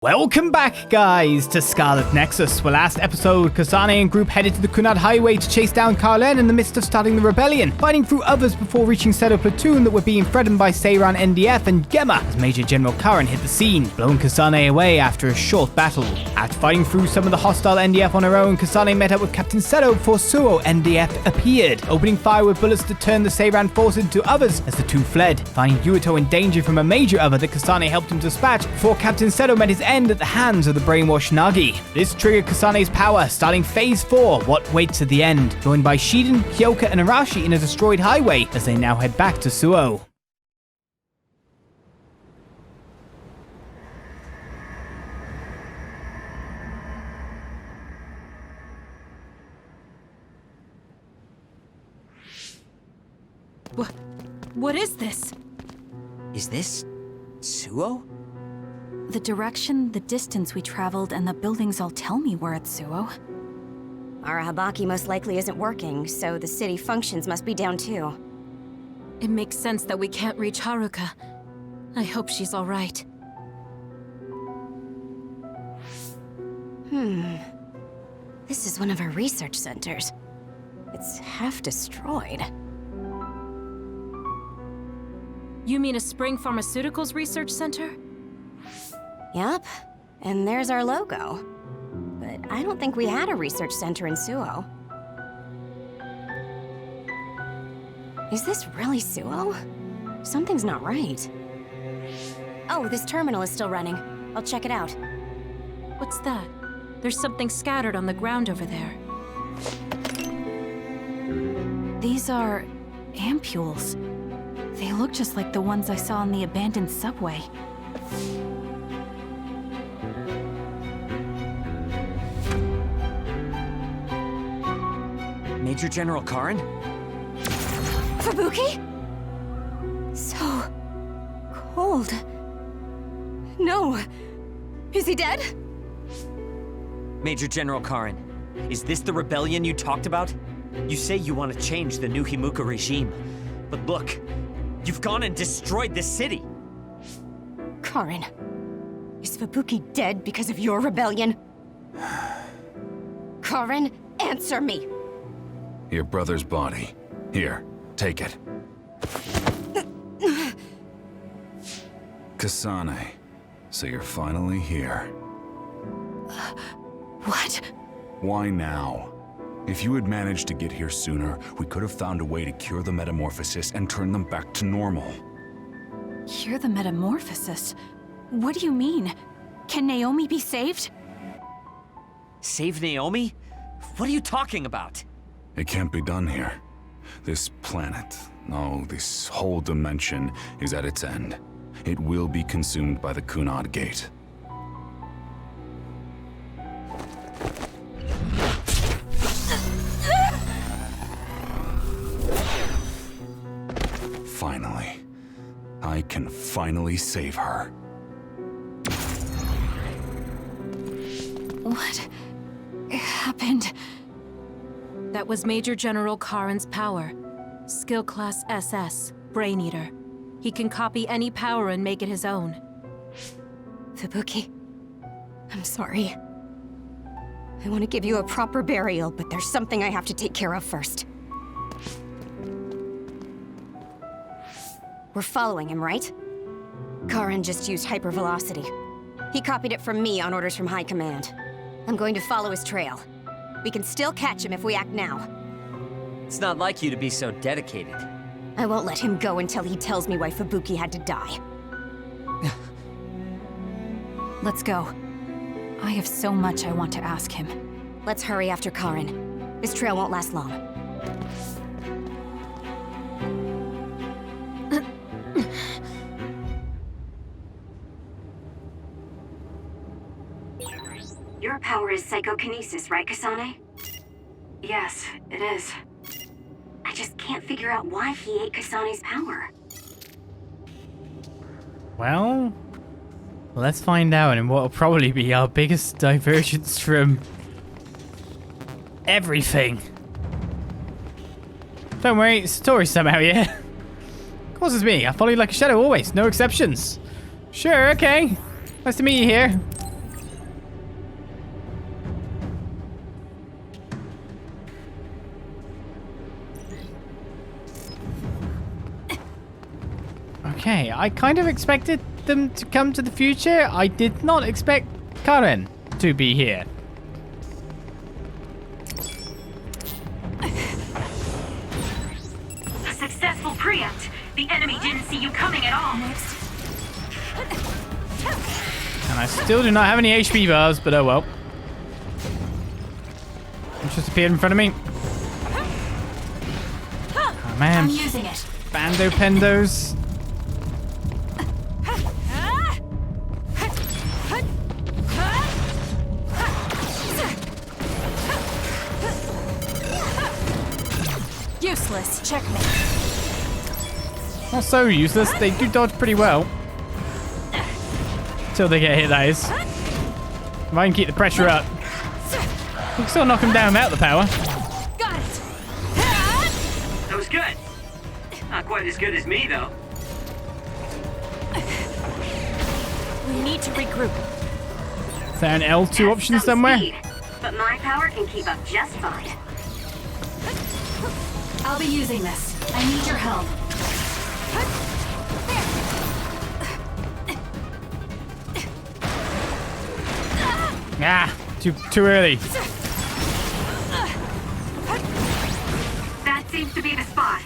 Welcome back, guys, to Scarlet Nexus, where last episode, Kasane and group headed to the Kunad Highway to chase down Carlen in the midst of starting the rebellion, fighting through others before reaching Seto Platoon that were being threatened by Seiran NDF and Gemma as Major General Karen hit the scene, blowing Kasane away after a short battle. After fighting through some of the hostile NDF on her own, Kasane met up with Captain Seto before Suoh NDF appeared, opening fire with bullets to turn the Seiran force into others as the two fled, finding Yuito in danger from a major other that Kasane helped him dispatch before Captain Seto met his end at the hands of the brainwashed Nagi. This triggered Kasane's power, starting Phase 4, What Waits at the End, joined by Shiden, Kyoka, and Arashi in a destroyed highway as they now head back to Suoh. What is this? Is this Suoh? The direction, the distance we traveled, and the buildings all tell me we're at Suoh. Our Habaki most likely isn't working, so the city functions must be down too. It makes sense that we can't reach Haruka. I hope she's all right. This is one of our research centers. It's half destroyed. You mean a Spring Pharmaceuticals Research Center? Yup, and there's our logo. But I don't think we had a research center in Suoh. Is this really Suoh? Something's not right. Oh, this terminal is still running. I'll check it out. What's that? There's something scattered on the ground over there. These are ampules. They look just like the ones I saw in the abandoned subway. Major General Karen? Fubuki? So cold. No. Is he dead? Major General Karen, is this the rebellion you talked about? You say you want to change the new Himuka regime, but look, you've gone and destroyed the city. Karen, is Fubuki dead because of your rebellion? Karen, answer me. Your brother's body. Here, take it. Kasane, so you're finally here. What? Why now? If you had managed to get here sooner, we could have found a way to cure the metamorphosis and turn them back to normal. Cure the metamorphosis? What do you mean? Can Naomi be saved? Save Naomi? What are you talking about? It can't be done here. This planet, no, this whole dimension is at its end. It will be consumed by the Kunad Gate. Finally. I can finally save her. What happened? That was Major General Karen's power. Skill Class SS, Brain Eater. He can copy any power and make it his own. Fubuki, I'm sorry. I want to give you a proper burial, but there's something I have to take care of first. We're following him, right? Karen just used hypervelocity. He copied it from me on orders from High Command. I'm going to follow his trail. We can still catch him if we act now. It's not like you to be so dedicated. I won't let him go until he tells me why Fubuki had to die. Let's go. I have so much I want to ask him. Let's hurry after Karen. This trail won't last long. Your power is psychokinesis, right, Kasane? Yes, it is. I just can't figure out why he ate Kasane's power. Well, let's find out in what will probably be our biggest divergence from everything. Don't worry, it's a story somehow, yeah? Of course it's me. I follow you like a shadow always. No exceptions. Sure, okay. Nice to meet you here. Okay, I kind of expected them to come to the future. I did not expect Karen to be here. A successful preempt. The enemy didn't see you coming at all. And I still do not have any HP bars, but oh well. It just appeared in front of me. Oh man. I'm using it. Bando pendos. Useless. Checkmate. Not so useless. They do dodge pretty well. Until they get hit, that is. If I can keep the pressure up. We can still knock them down without the power. Got it. That was good. Not quite as good as me, though. We need to regroup. Is there an L2 Has option some somewhere? speed, but my power can keep up just fine. I'll be using this. I need your help. Ah, too early. That seems to be the spot.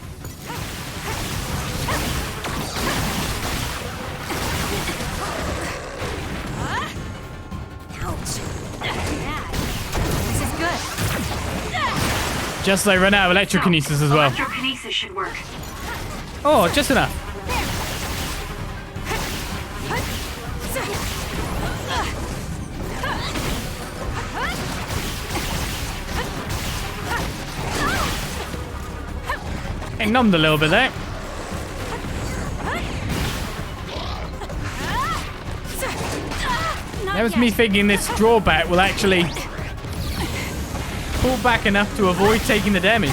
This is good. Just as I run out of electrokinesis as well. Electrokinesis should work. Oh, just enough. Getting numbed a little bit there. That was me thinking this drawback will actually pull back enough to avoid taking the damage.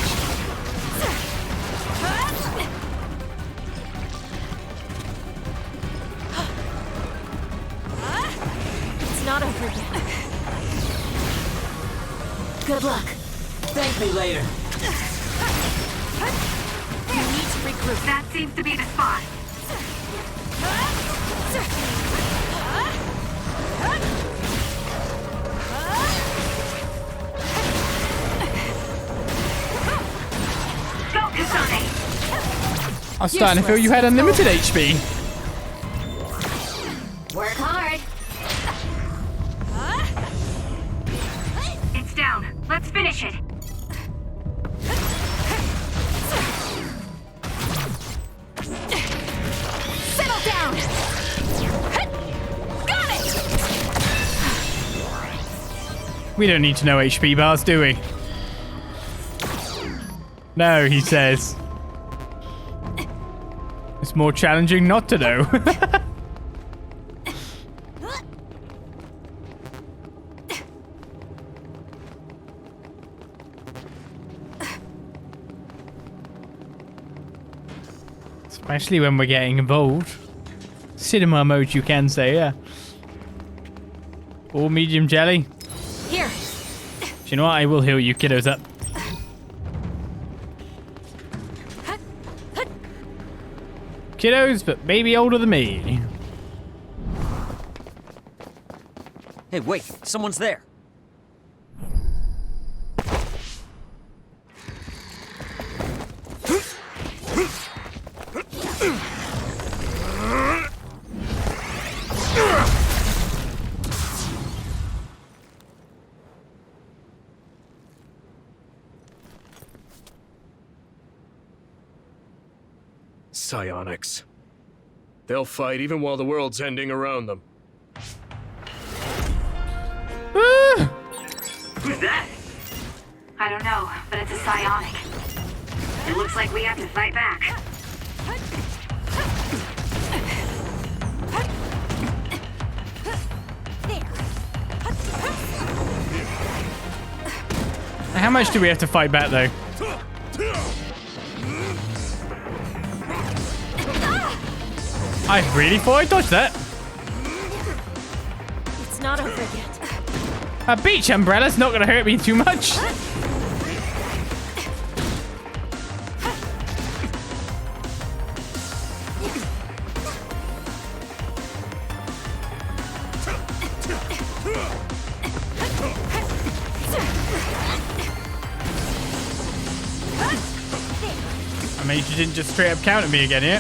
It's not over yet. Good luck. Thank me later. We need to regroup. That seems to be the spot. Go, Kasane! I was starting to feel you had unlimited HP. Work hard. It's down. Let's finish it. Settle down. Got it. We don't need to know HP bars, do we? No, he says. It's more challenging not to know. Especially when we're getting involved. Cinema mode, you can say, yeah. Or medium jelly. Here. Do you know what? I will heal you kiddos up. Kiddos, but maybe older than me. Hey, wait, someone's there. Psionics. They'll fight even while the world's ending around them. Who's that? I don't know, but it's a psionic. It looks like we have to fight back. How much do we have to fight back, though? I really thought I dodged that. It's not over yet. A beach umbrella's not going to hurt me too much. amazed you didn't just straight up counter me again here.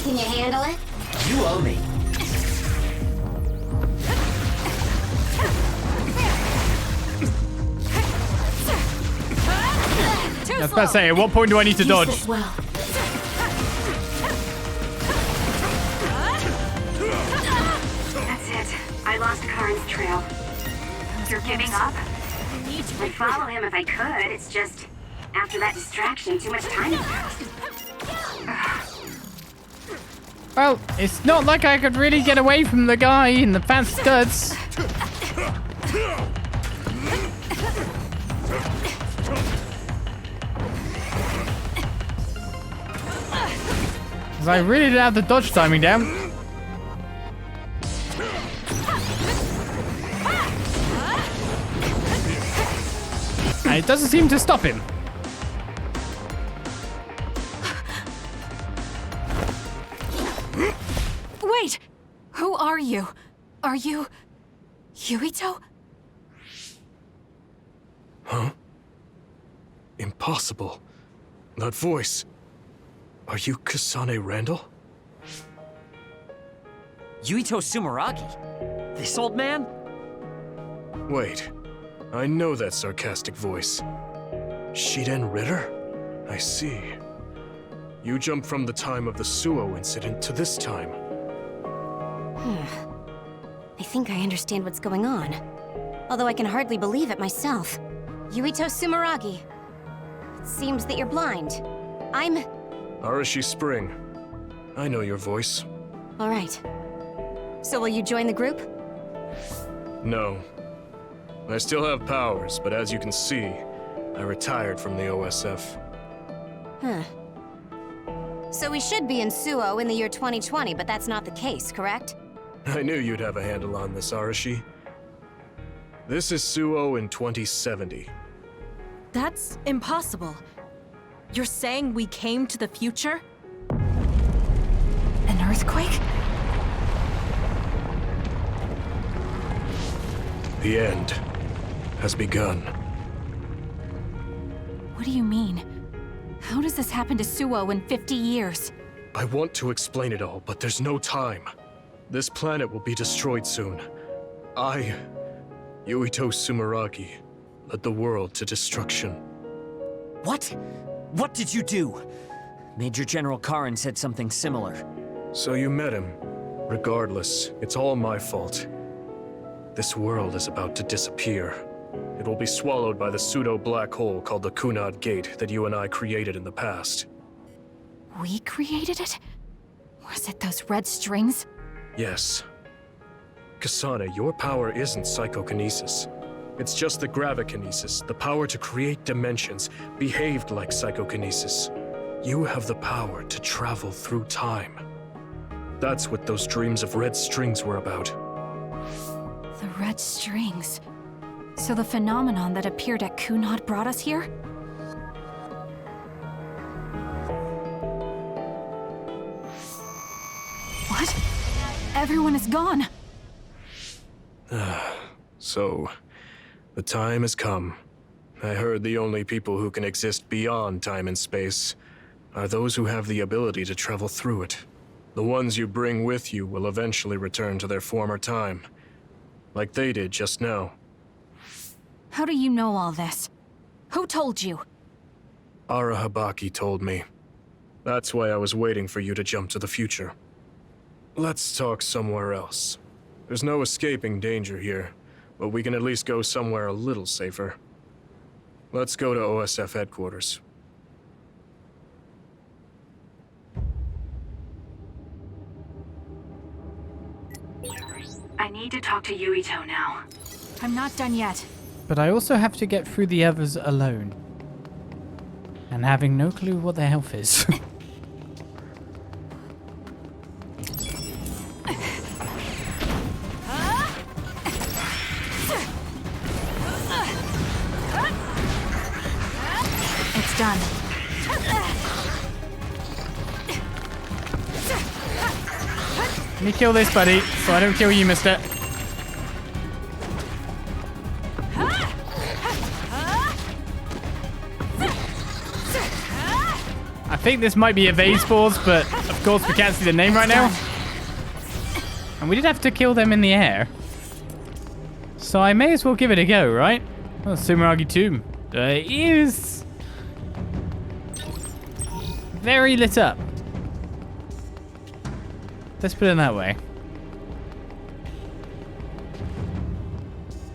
Can you handle it? You owe me. I was about to say, at what point do I need to dodge? Useless well. That's it. I lost Karin's trail. You're giving up? I'd follow him if I could. It's just, after that distraction, too much time has passed. Well, it's not like I could really get away from the guy in the fancy studs. Because I really didn't have the dodge timing down. And it doesn't seem to stop him. Wait! Who are you? Are you... Yuito? Huh? Impossible. That voice. Are you Kasane Randall? Yuito Sumeragi? This old man? Wait. I know that sarcastic voice. Shiden Ritter? I see. You jumped from the time of the Suoh incident to this time. I think I understand what's going on. Although I can hardly believe it myself. Yuito Sumeragi. It seems that you're blind. I'm... Arashi Spring. I know your voice. All right. So will you join the group? No. I still have powers, but as you can see, I retired from the OSF. Huh. So we should be in Suoh in the year 2020, but that's not the case, correct? I knew you'd have a handle on this, Arashi. This is Suoh in 2070. That's impossible. You're saying we came to the future? An earthquake? The end has begun. What do you mean? How does this happen to Suoh in 50 years? I want to explain it all, but there's no time. This planet will be destroyed soon. I, Yuito Sumeragi, led the world to destruction. What? What did you do? Major General Karin said something similar. So you met him. Regardless, it's all my fault. This world is about to disappear. It will be swallowed by the pseudo-black hole called the Kunad Gate that you and I created in the past. We created it? Was it those red strings? Yes. Kasane, your power isn't psychokinesis. It's just the gravikinesis, the power to create dimensions, behaved like psychokinesis. You have the power to travel through time. That's what those dreams of red strings were about. The red strings. So the phenomenon that appeared at Kunad brought us here? What? Everyone is gone. So, the time has come. I heard the only people who can exist beyond time and space are those who have the ability to travel through it. The ones you bring with you will eventually return to their former time, like they did just now. How do you know all this? Who told you? Arahabaki told me. That's why I was waiting for you to jump to the future. Let's talk somewhere else. There's no escaping danger here, but we can at least go somewhere a little safer. Let's go to OSF headquarters. I need to talk to Yuito now. I'm not done yet. But I also have to get through the others alone. And having no clue what their health is. It's done. Let me kill this, buddy, so I don't kill you, mister. I think this might be a vase force, but of course we can't see the name right now. And we did have to kill them in the air. So I may as well give it a go, right? Oh, Sumeragi tomb is very lit up. Let's put it that way.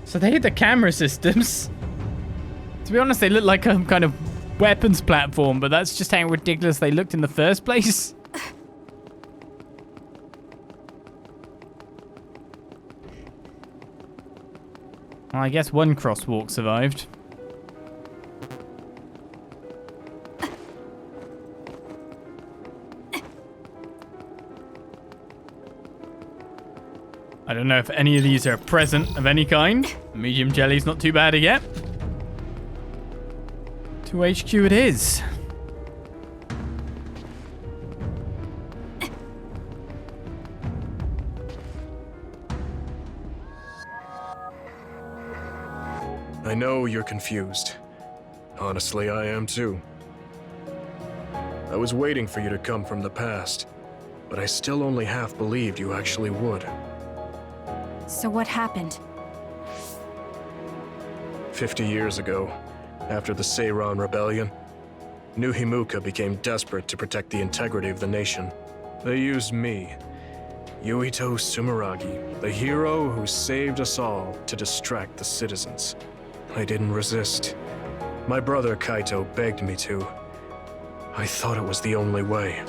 So they hit the camera systems. To be honest, they look like some kind of weapons platform, but that's just how ridiculous they looked in the first place. Well, I guess one crosswalk survived. I don't know if any of these are a present of any kind. Medium jelly's not too bad yet. To HQ it is. I know you're confused. Honestly, I am too. I was waiting for you to come from the past, but I still only half believed you actually would. So what happened? 50 years ago, after the Seiran Rebellion, New Himuka became desperate to protect the integrity of the nation. They used me, Yuito Sumeragi, the hero who saved us all, to distract the citizens. I didn't resist. My brother Kaito begged me to. I thought it was the only way.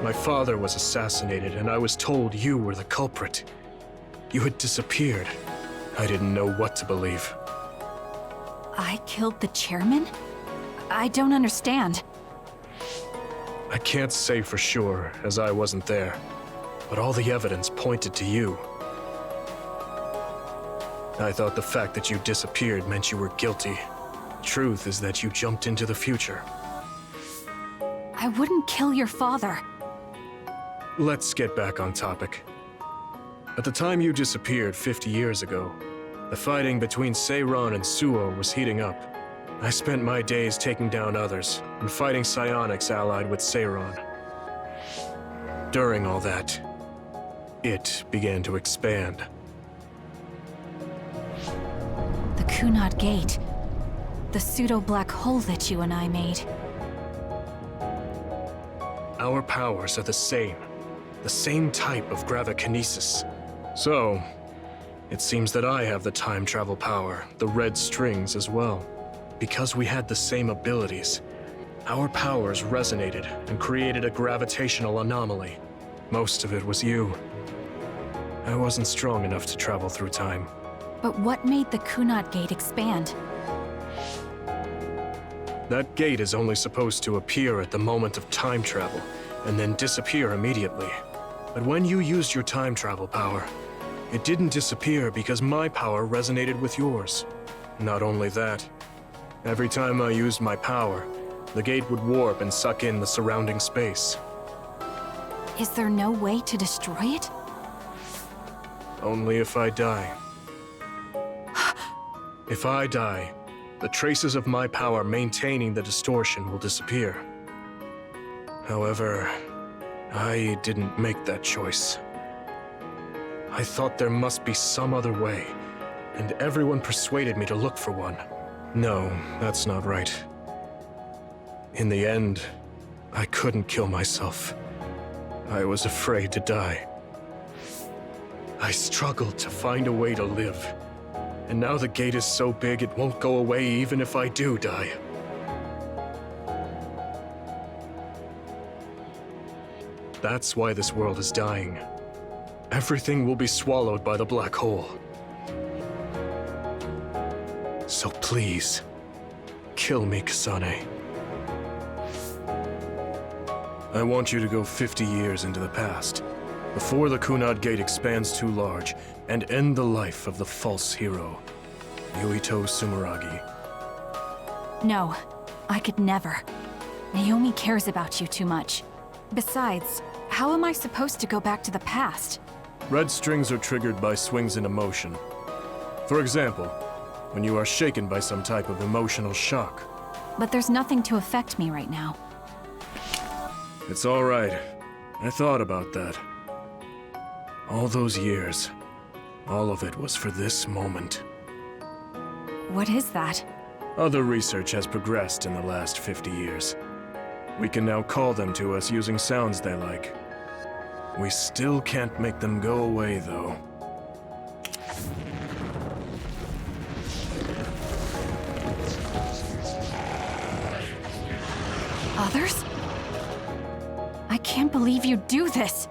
My father was assassinated, and I was told you were the culprit. You had disappeared. I didn't know what to believe. I killed the chairman? I don't understand. I can't say for sure, as I wasn't there, but all the evidence pointed to you. I thought the fact that you disappeared meant you were guilty. The truth is that you jumped into the future. I wouldn't kill your father. Let's get back on topic. At the time you disappeared 50 years ago, the fighting between Seiran and Suoh was heating up. I spent my days taking down others and fighting psionics allied with Seiran. During all that, it began to expand. The Kunad Gate. The pseudo-black hole that you and I made. Our powers are the same type of gravikinesis. So, it seems that I have the time travel power, the red strings as well. Because we had the same abilities, our powers resonated and created a gravitational anomaly. Most of it was you. I wasn't strong enough to travel through time. But what made the Kunad Gate expand? That gate is only supposed to appear at the moment of time travel, and then disappear immediately. But when you used your time travel power, it didn't disappear because my power resonated with yours. Not only that, every time I used my power, the gate would warp and suck in the surrounding space. Is there no way to destroy it? Only if I die. If I die, the traces of my power maintaining the distortion will disappear. However, I didn't make that choice. I thought there must be some other way, and everyone persuaded me to look for one. No, that's not right. In the end, I couldn't kill myself. I was afraid to die. I struggled to find a way to live. And now the gate is so big it won't go away even if I do die. That's why this world is dying. Everything will be swallowed by the black hole. So please, kill me, Kasane. I want you to go 50 years into the past, before the Kunad Gate expands too large, and end the life of the false hero, Yuito Sumeragi. No, I could never. Naomi cares about you too much. Besides, how am I supposed to go back to the past? Red strings are triggered by swings in emotion. For example, when you are shaken by some type of emotional shock. But there's nothing to affect me right now. It's all right. I thought about that. All those years, all of it was for this moment. What is that? Other research has progressed in the last 50 years. We can now call them to us using sounds they like. We still can't make them go away, though. Others? I can't believe you do this!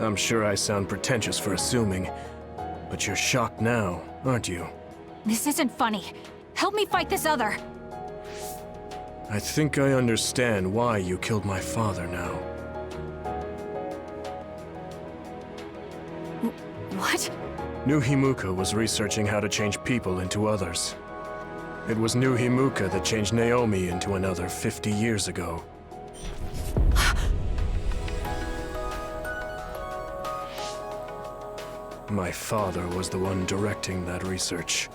I'm sure I sound pretentious for assuming, but you're shocked now, aren't you? This isn't funny. Help me fight this other! I think I understand why you killed my father now. What? New Himuka was researching how to change people into others. It was New Himuka that changed Naomi into another 50 years ago. My father was the one directing that research.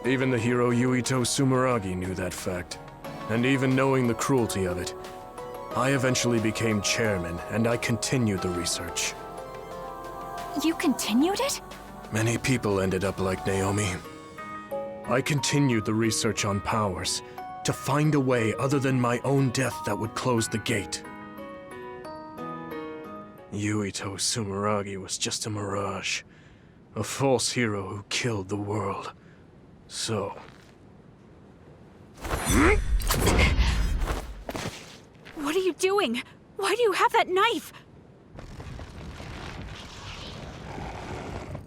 Even the hero Yuito Sumeragi knew that fact. And even knowing the cruelty of it, I eventually became chairman, and I continued the research. You continued it? Many people ended up like Naomi. I continued the research on powers, to find a way other than my own death that would close the gate. Yuito Sumeragi was just a mirage. A false hero who killed the world. So... What are you doing? Why do you have that knife?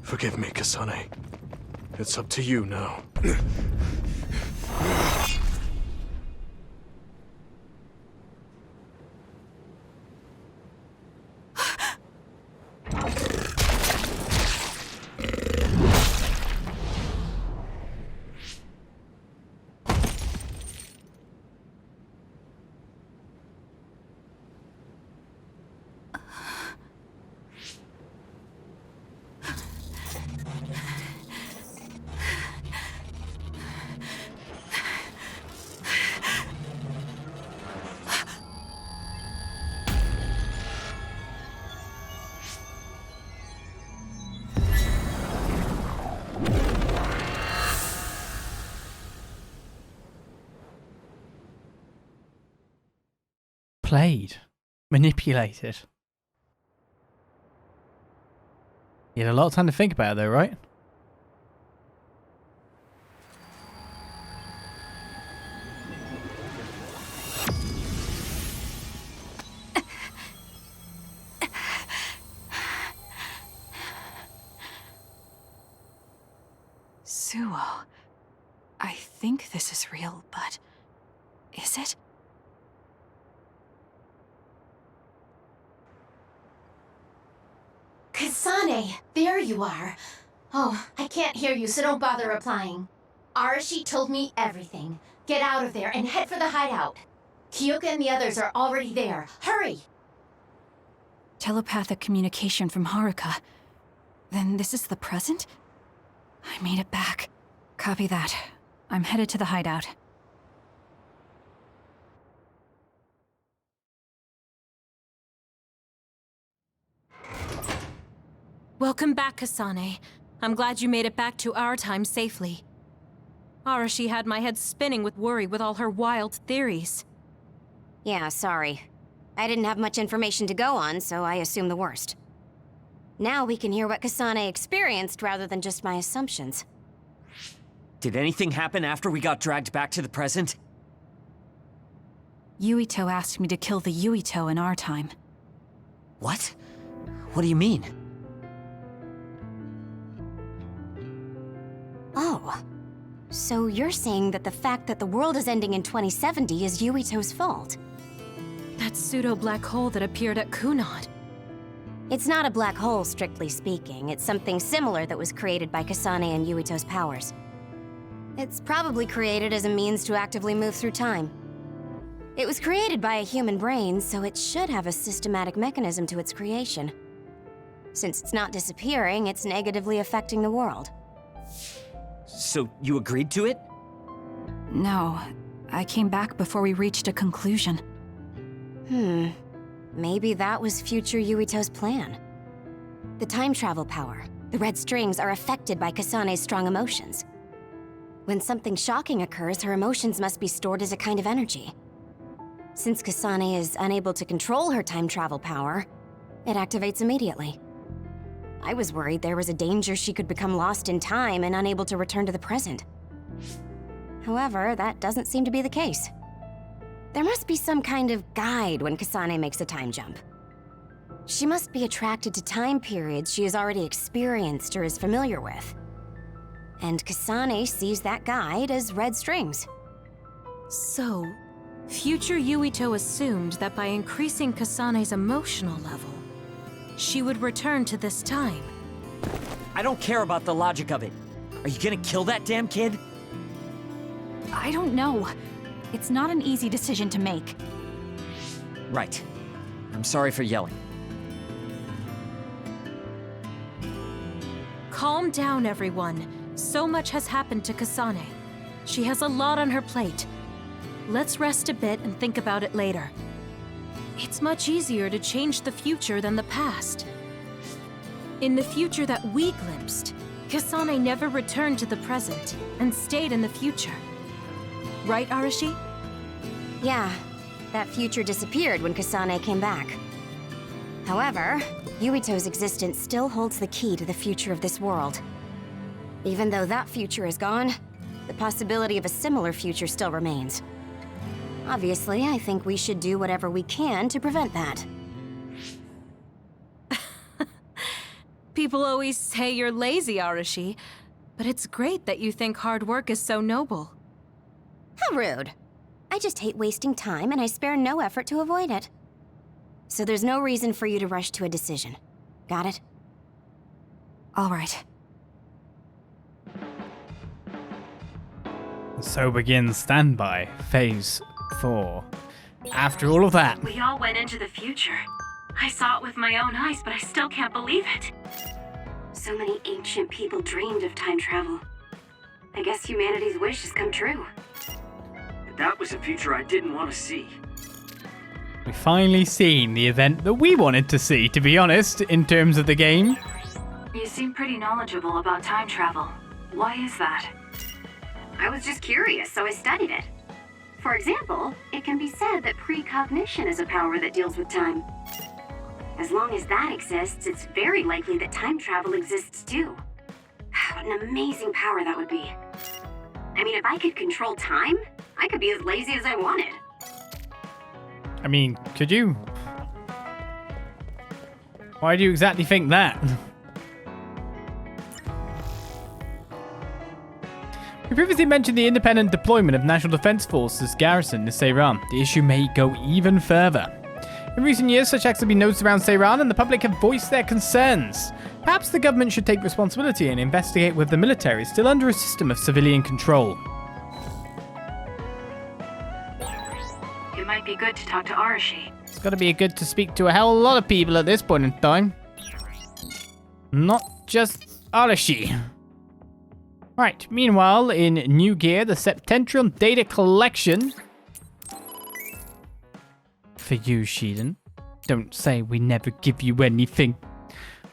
Forgive me, Kasane. It's up to you now. Played. Manipulated. You had a lot of time to think about it though, right? Suoh. I think this is real, but... is it? Kasane, there you are. Oh, I can't hear you, so don't bother replying. Arashi told me everything. Get out of there and head for the hideout. Kyoka and the others are already there. Hurry! Telepathic communication from Haruka. Then this is the present? I made it back. Copy that. I'm headed to the hideout. Welcome back, Kasane. I'm glad you made it back to our time safely. Arashi had my head spinning with worry with all her wild theories. Yeah, sorry. I didn't have much information to go on, so I assumed the worst. Now we can hear what Kasane experienced rather than just my assumptions. Did anything happen after we got dragged back to the present? Yuito asked me to kill the Yuito in our time. What? What do you mean? Oh. So you're saying that the fact that the world is ending in 2070 is Yuito's fault? That pseudo-black hole that appeared at Kunad. It's not a black hole, strictly speaking. It's something similar that was created by Kasane and Yuito's powers. It's probably created as a means to actively move through time. It was created by a human brain, so it should have a systematic mechanism to its creation. Since it's not disappearing, it's negatively affecting the world. So you agreed to it? No, I came back before we reached a conclusion. Maybe that was future Yuito's plan. The time travel power, the red strings, are affected by Kasane's strong emotions. When something shocking occurs, her emotions must be stored as a kind of energy. Since Kasane is unable to control her time travel power, it activates immediately. I was worried there was a danger she could become lost in time and unable to return to the present. However, that doesn't seem to be the case. There must be some kind of guide when Kasane makes a time jump. She must be attracted to time periods she has already experienced or is familiar with. And Kasane sees that guide as red strings. So, future Yuito assumed that by increasing Kasane's emotional level, she would return to this time. I don't care about the logic of it. Are you gonna kill that damn kid? I don't know. It's not an easy decision to make. Right. I'm sorry for yelling. Calm down, everyone. So much has happened to Kasane. She has a lot on her plate. Let's rest a bit and think about it later. It's much easier to change the future than the past. In the future that we glimpsed, Kasane never returned to the present and stayed in the future. Right, Arashi? Yeah, that future disappeared when Kasane came back. However, Yuito's existence still holds the key to the future of this world. Even though that future is gone, the possibility of a similar future still remains. Obviously, I think we should do whatever we can to prevent that. People always say you're lazy, Arashi, but it's great that you think hard work is so noble. How rude. I just hate wasting time and I spare no effort to avoid it. So there's no reason for you to rush to a decision. Got it? All right. So begins Standby, Phase 4. After all of that, We all went into the future. I saw it with my own eyes, but I still can't believe it. So many ancient people dreamed of time travel. I guess humanity's wish has come true. But that was a future I didn't want to see. we've finally seen the event that we wanted to see, to be honest, in terms of the game. You seem pretty knowledgeable about time travel. Why is that? I was just curious, so I studied it. For example, it can be said that precognition is a power that deals with time. As long as that exists, it's very likely that time travel exists too. What an amazing power that would be. I mean, if I could control time, I could be as lazy as I wanted. I mean, could you? Why do you exactly think that? We previously mentioned the independent deployment of National Defense Forces garrison to Seiran. The issue may go even further. In recent years, such acts have been noticed around Seiran and the public have voiced their concerns. Perhaps the government should take responsibility and investigate whether the military is still under a system of civilian control. It might be good to talk to Arashi. It's gotta be good to speak to a hell of a lot of people at this point in time. Not just Arashi. Right, meanwhile, in New Gear, the Septentrion data collection. For you, Shiden. Don't say we never give you anything.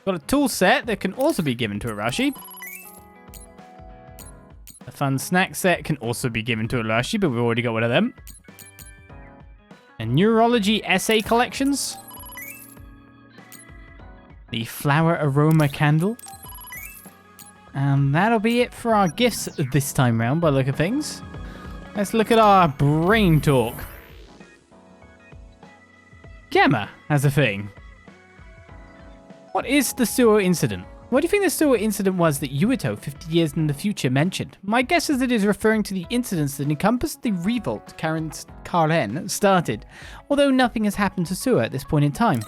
Got a tool set that can also be given to Arashi. A fun snack set can also be given to Arashi, but we've already got one of them. And neurology essay collections. The flower aroma candle. And that'll be it for our gifts this time round by the look of things. Let's look at our brain talk. Gemma has a thing. What is the Suoh incident? What do you think the Suoh incident was that Yuito, 50 years in the future, mentioned? My guess is it is referring to the incidents that encompassed the revolt Karen started, although nothing has happened to Suoh at this point in time.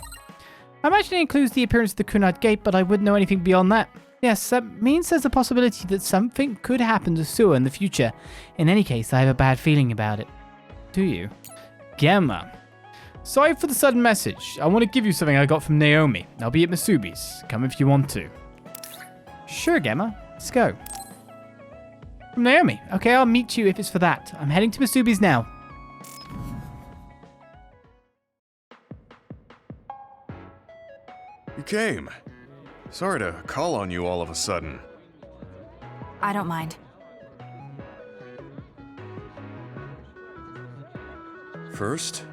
I imagine it includes the appearance of the Kunad Gate, but I wouldn't know anything beyond that. Yes, that means there's a possibility that something could happen to Suoh in the future. In any case, I have a bad feeling about it. Do you? Gemma. Sorry for the sudden message. I want to give you something I got from Naomi. I'll be at Masubi's. Come if you want to. Sure, Gemma. Let's go. From Naomi. Okay, I'll meet you if it's for that. I'm heading to Masubi's now. You came. Sorry to call on you all of a sudden. I don't mind. First,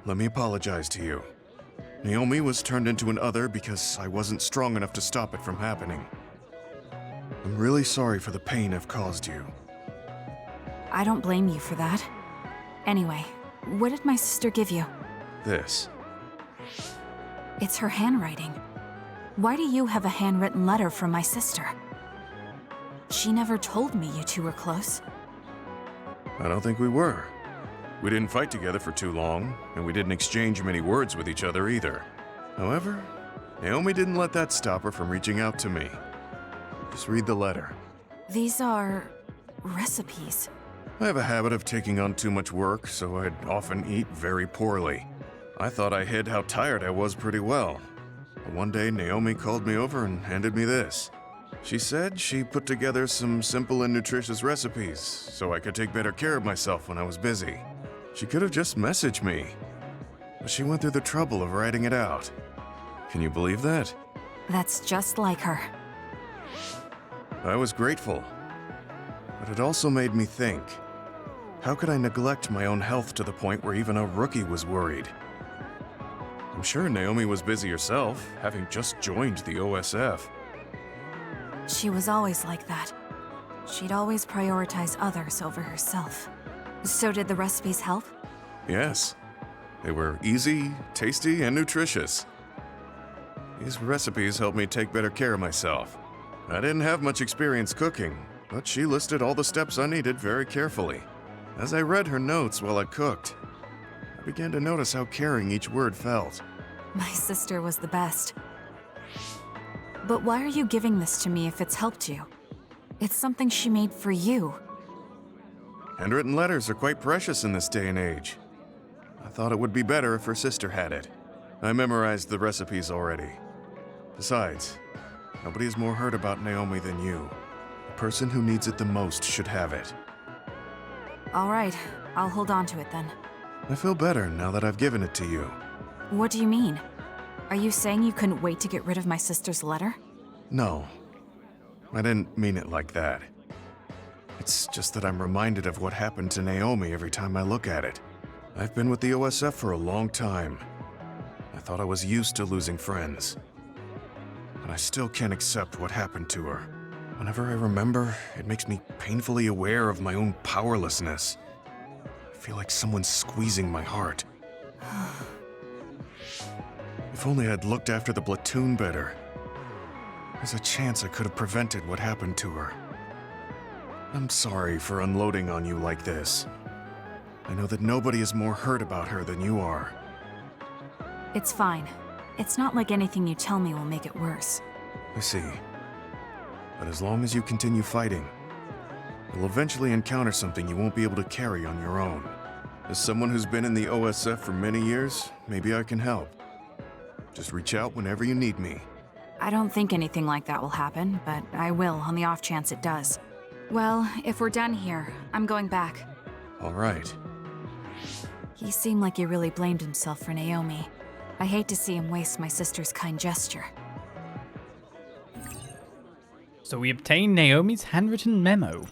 let me apologize to you. Naomi was turned into an Other because I wasn't strong enough to stop it from happening. I'm really sorry for the pain I've caused you. I don't blame you for that. Anyway, what did my sister give you? This. It's her handwriting. Why do you have a handwritten letter from my sister? She never told me you two were close. I don't think we were. We didn't fight together for too long, and we didn't exchange many words with each other either. However, Naomi didn't let that stop her from reaching out to me. Just read the letter. These are recipes. I have a habit of taking on too much work, so I'd often eat very poorly. I thought I hid how tired I was pretty well. But one day, Naomi called me over and handed me this. She said she put together some simple and nutritious recipes so I could take better care of myself when I was busy. She could have just messaged me, but she went through the trouble of writing it out. Can you believe that? That's just like her. I was grateful, but it also made me think. How could I neglect my own health to the point where even a rookie was worried? I'm sure Naomi was busy herself, having just joined the OSF. She was always like that. She'd always prioritize others over herself. So did the recipes help? Yes. They were easy, tasty, and nutritious. These recipes helped me take better care of myself. I didn't have much experience cooking, but she listed all the steps I needed very carefully. As I read her notes while I cooked, I began to notice how caring each word felt. My sister was the best. But why are you giving this to me if it's helped you? It's something she made for you. Handwritten letters are quite precious in this day and age. I thought it would be better if her sister had it. I memorized the recipes already. Besides, nobody is more hurt about Naomi than you. The person who needs it the most should have it. All right, I'll hold on to it then. I feel better now that I've given it to you. What do you mean? Are you saying you couldn't wait to get rid of my sister's letter? No, I didn't mean it like that. It's just that I'm reminded of what happened to Naomi every time I look at it. I've been with the OSF for a long time. I thought I was used to losing friends. But I still can't accept what happened to her. Whenever I remember, it makes me painfully aware of my own powerlessness. I feel like someone's squeezing my heart. If only I'd looked after the platoon better. There's a chance I could have prevented what happened to her. I'm sorry for unloading on you like this. I know that nobody is more hurt about her than you are. It's fine. It's not like anything you tell me will make it worse. I see. But as long as you continue fighting, you'll eventually encounter something you won't be able to carry on your own. As someone who's been in the OSF for many years, maybe I can help. Just reach out whenever you need me. I don't think anything like that will happen, but I will on the off chance it does. Well, if we're done here, I'm going back. All right. He seemed like he really blamed himself for Naomi. I hate to see him waste my sister's kind gesture. So we obtain Naomi's handwritten memo.